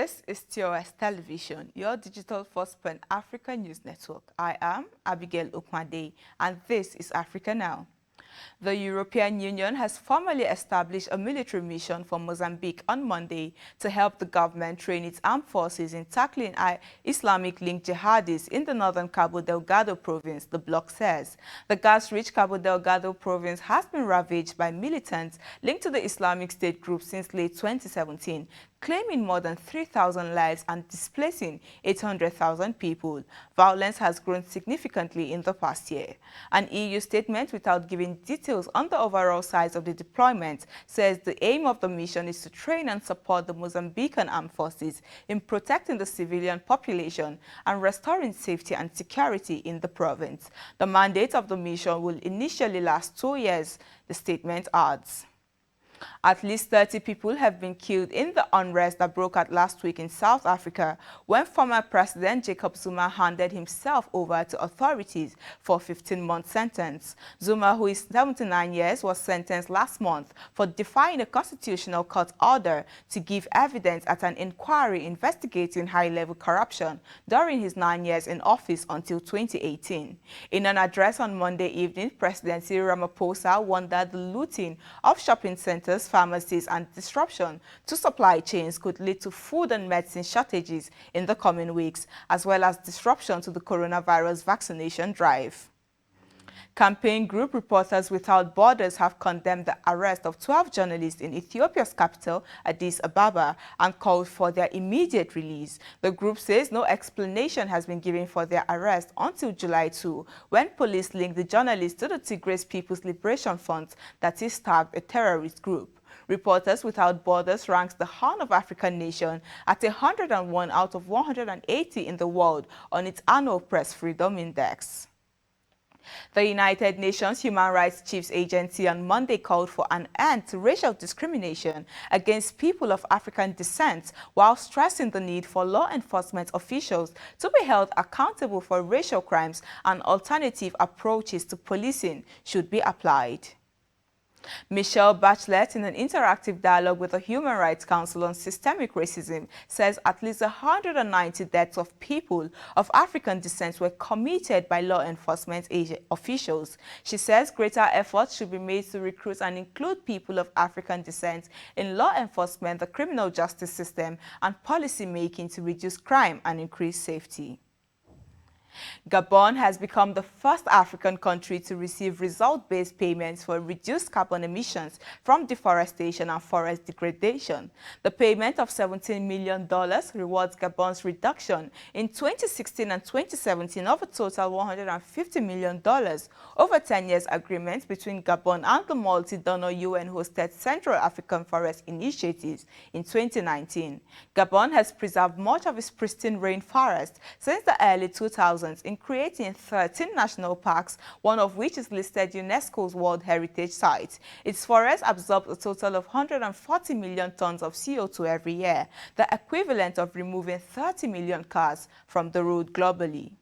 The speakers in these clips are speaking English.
This is TOS Television, your digital first pan-African news network. I am Abigail Okmade, and this is Africa Now. The European Union has formally established a military mission for Mozambique on Monday to help the government train its armed forces in tackling Islamic-linked jihadis in the northern Cabo Delgado province, the bloc says. The gas-rich Cabo Delgado province has been ravaged by militants linked to the Islamic State group since late 2017, claiming more than 3,000 lives and displacing 800,000 people. Violence has grown significantly in the past year. An EU statement, without giving details on the overall size of the deployment, says the aim of the mission is to train and support the Mozambican armed forces in protecting the civilian population and restoring safety and security in the province. The mandate of the mission will initially last 2 years, the statement adds. At least 30 people have been killed in the unrest that broke out last week in South Africa when former President Jacob Zuma handed himself over to authorities for a 15-month sentence. Zuma, who is 79 years, was sentenced last month for defying a constitutional court order to give evidence at an inquiry investigating high-level corruption during his 9 years in office until 2018. In an address on Monday evening, President Cyril Ramaphosa warned that the looting of shopping centers, pharmacies, and disruption to supply chains could lead to food and medicine shortages in the coming weeks, as well as disruption to the coronavirus vaccination drive. Campaign group Reporters Without Borders have condemned the arrest of 12 journalists in Ethiopia's capital, Addis Ababa, and called for their immediate release. The group says no explanation has been given for their arrest until July 2, when police linked the journalists to the Tigray People's Liberation Front, that is tagged a terrorist group. Reporters Without Borders ranks the Horn of African nation at 101 out of 180 in the world on its annual Press Freedom Index. The United Nations Human Rights Chiefs Agency on Monday called for an end to racial discrimination against people of African descent, while stressing the need for law enforcement officials to be held accountable for racial crimes and alternative approaches to policing should be applied. Michelle Bachelet, in an interactive dialogue with the Human Rights Council on Systemic Racism, says at least 190 deaths of people of African descent were committed by law enforcement officials. She says greater efforts should be made to recruit and include people of African descent in law enforcement, the criminal justice system, and policy making to reduce crime and increase safety. Gabon has become the first African country to receive result-based payments for reduced carbon emissions from deforestation and forest degradation. The payment of $17 million rewards Gabon's reduction in 2016 and 2017 of a total $150 million over 10 years agreement between Gabon and the multi-donor UN-hosted Central African Forest Initiatives in 2019. Gabon has preserved much of its pristine rainforest since the early 2000s, in creating 13 national parks, one of which is listed UNESCO's World Heritage Site. Its forests absorb a total of 140 million tons of CO2 every year, the equivalent of removing 30 million cars from the road globally.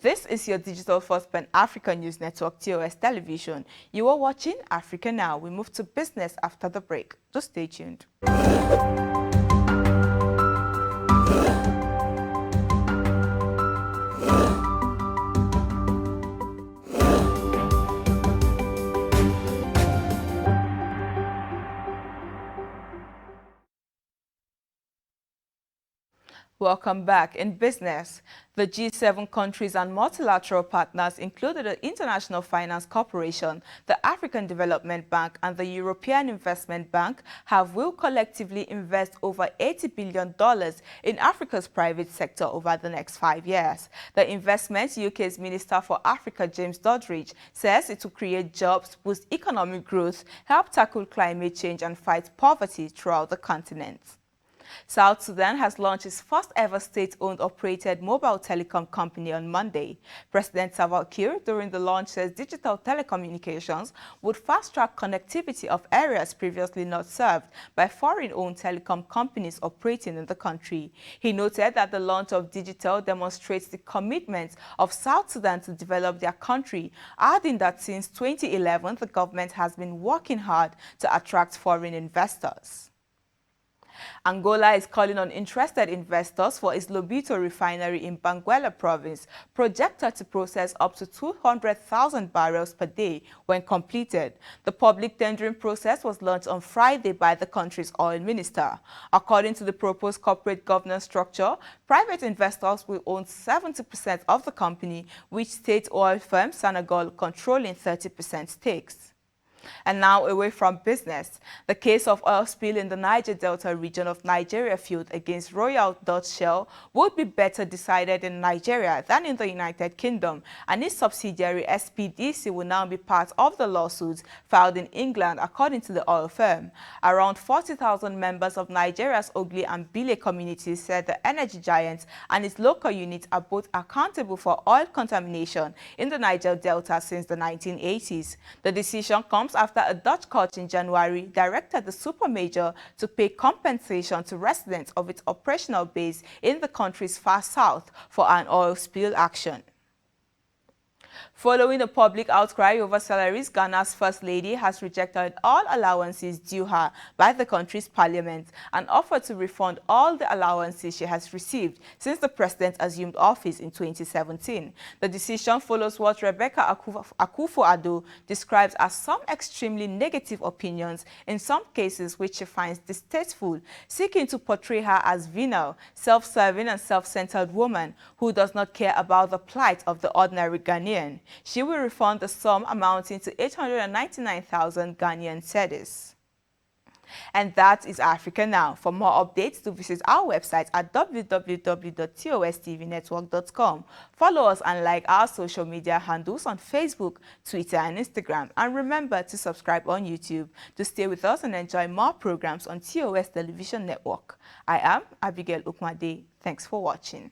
This is your digital first pan-African news network, TOS Television. You are watching Africa Now. We move to business after the break. Just stay tuned. Welcome back. In business, the G7 countries and multilateral partners, including the International Finance Corporation, the African Development Bank, and the European Investment Bank, will collectively invest over $80 billion in Africa's private sector over the next 5 years. The investment, UK's Minister for Africa, James Doddridge, says it will create jobs, boost economic growth, help tackle climate change, and fight poverty throughout the continent. South Sudan has launched its first-ever state-owned operated mobile telecom company on Monday. President Salva Kiir, during the launch, says digital telecommunications would fast-track connectivity of areas previously not served by foreign-owned telecom companies operating in the country. He noted that the launch of digital demonstrates the commitment of South Sudan to develop their country, adding that since 2011, the government has been working hard to attract foreign investors. Angola is calling on interested investors for its Lobito refinery in Benguela province, projected to process up to 200,000 barrels per day when completed. The public tendering process was launched on Friday by the country's oil minister. According to the proposed corporate governance structure, private investors will own 70% of the company, with state oil firm Senegal controlling 30% stakes. And now away from business, the case of oil spill in the Niger Delta region of Nigeria field against Royal Dutch Shell would be better decided in Nigeria than in the United Kingdom, and its subsidiary SPDC will now be part of the lawsuits filed in England, according to the oil firm. Around 40,000 members of Nigeria's Ogli and Bile communities said the energy giant and its local units are both accountable for oil contamination in the Niger Delta since the 1980s. The decision comes after a Dutch court in January directed the supermajor to pay compensation to residents of its operational base in the country's far south for an oil spill action. Following a public outcry over salaries, Ghana's First Lady has rejected all allowances due her by the country's parliament and offered to refund all the allowances she has received since the president assumed office in 2017. The decision follows what Rebecca Akufo-Addo describes as some extremely negative opinions, in some cases which she finds distasteful, seeking to portray her as venal, self-serving and self-centered woman who does not care about the plight of the ordinary Ghanaian. She will refund the sum amounting to 899,000 Ghanaian cedis. And that is Africa Now. For more updates, do visit our website at www.tostvnetwork.com. Follow us and like our social media handles on Facebook, Twitter, and Instagram. And remember to subscribe on YouTube to stay with us and enjoy more programs on TOS Television Network. I am Abigail Ukmade. Thanks for watching.